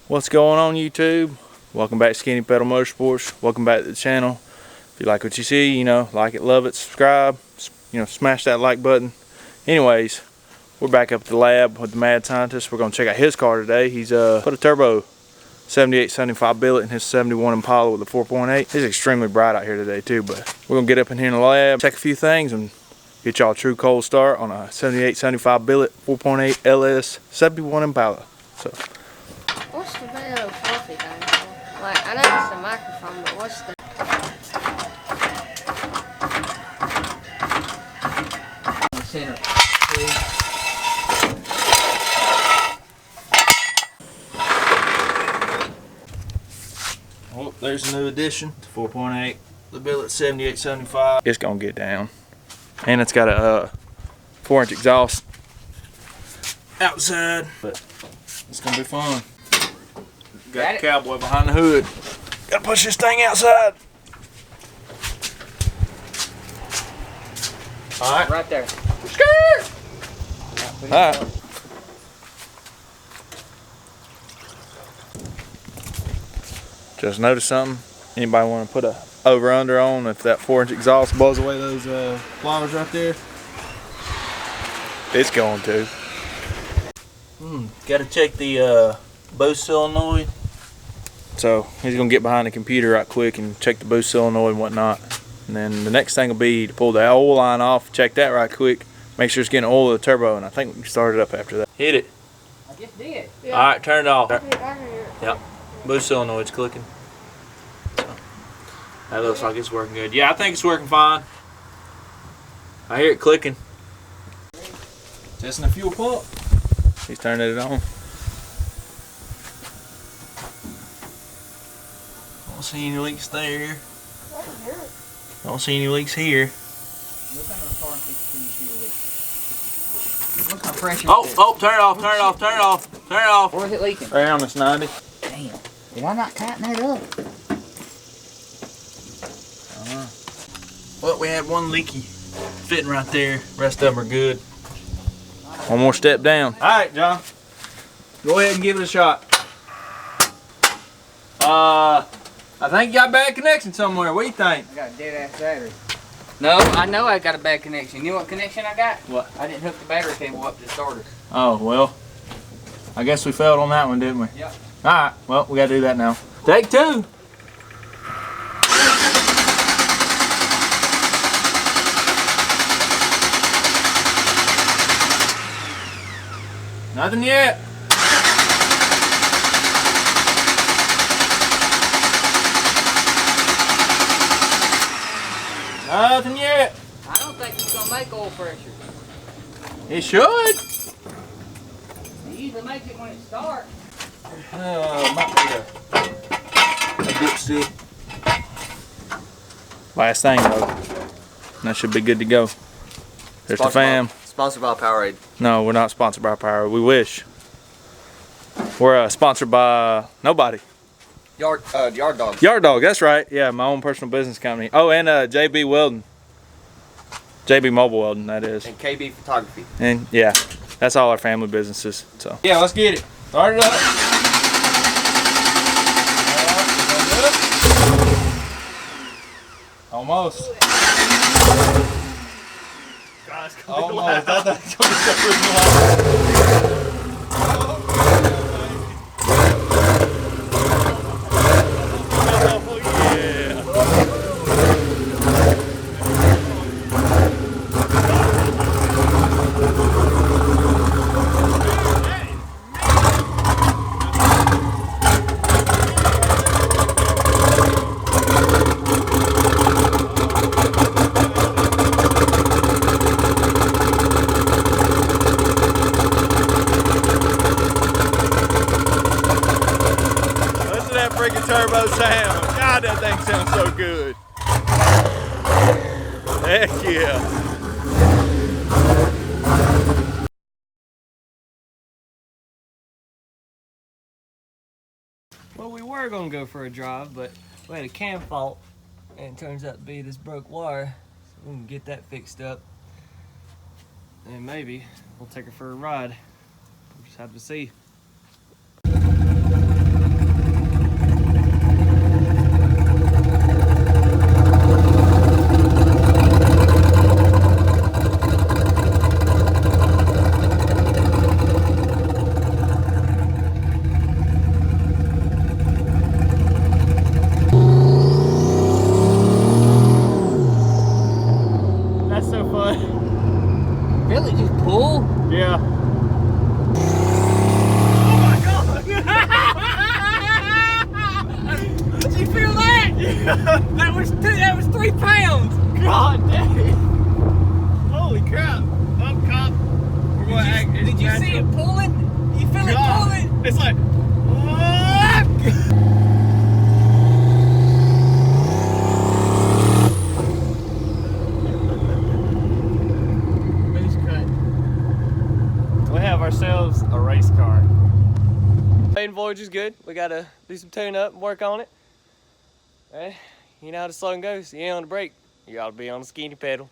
What's going on, YouTube? Welcome back to Skinny Pedal Motorsports. Welcome back to the channel. If you like what you see, like it, love it, subscribe, smash that like button. Anyways, we're back up at the lab with the mad scientist. We're gonna check out his car today. He's put a turbo 78-75 billet in his 71 Impala with a 4.8. It's extremely bright out here today too, but we're gonna get up in here in the lab, check a few things, and get y'all a true cold start on a 78-75 billet 4.8 LS 71 Impala. So. What's the video fluffy thing for? Like, I know it's the microphone, but what's the... Center. Oh, there's a new addition to 4.8. The billet 78-75. It's gonna get down. And it's got a 4-inch exhaust outside, but it's gonna be fun. Got the cowboy behind the hood. Gotta push this thing outside. Alright. Right there. Skirt! Alright. Just noticed something. Anybody want to put a over-under on if that 4-inch exhaust blows away those flowers right there? It's going to. Gotta check the boost solenoid. So he's gonna get behind the computer right quick and check the boost solenoid and whatnot. And then the next thing will be to pull the oil line off, check that right quick, make sure it's getting oil of the turbo, and I think we can start it up after that. Hit it. I just did. Yeah. Alright, turn it off. I hear it. Yep. Boost solenoid's clicking. So, that looks like it's working good. Yeah, I think it's working fine. I hear it clicking. Testing the fuel pump. He's turning it on. Don't see any leaks there. Don't see any leaks here. Look under the car and see if you see a leak. Look how pressure. Oh, turn it off, turn it off, turn it off, turn it off. Where is it leaking? Right on this 90. Damn. Did I not tighten that up? Well, we had one leaky fitting right there. Rest of them are good. One more step down. All right, John. Go ahead and give it a shot. I think you got bad connection somewhere. What do you think? I got a dead ass battery. No, I know I got a bad connection. You know what connection I got? What? I didn't hook the battery cable up to the starter. Oh, well. I guess we failed on that one, didn't we? Yep. All right. Well, we got to do that now. Take two. Nothing yet. Nothing yet. I don't think it's gonna make oil pressure. It should. It usually makes it when it starts. Might be a dipstick. Last thing though. That should be good to go. There's the fam. Sponsored by Powerade. No, we're not sponsored by Power. We wish. We're sponsored by nobody. Yard Dogs. Yard Dog, that's right. Yeah, my own personal business company. Oh, and JB Welding. JB Mobile Welding, that is. And KB Photography. And yeah, that's all our family businesses. So yeah, let's get it. Start it up. Almost. Almost. That's gonna be so freaking loud. Freaking turbo sound. God, that thing sounds so good. Heck yeah. Well, we were gonna go for a drive, but we had a cam fault, and it turns out to be this broke wire. So we can get that fixed up, and maybe we'll take her for a ride. We'll just have to see. Really? Just pull? Yeah. Did you feel that? Yeah. That was 3 pounds. God dang. Holy crap. I'm cop. Did you see it pulling? You feel it pulling? It's like, We have ourselves a race car. Maiden voyage is good. We gotta do some tune up and work on it. You know how the song goes. You ain't on the brake, you gotta be on the skinny pedal.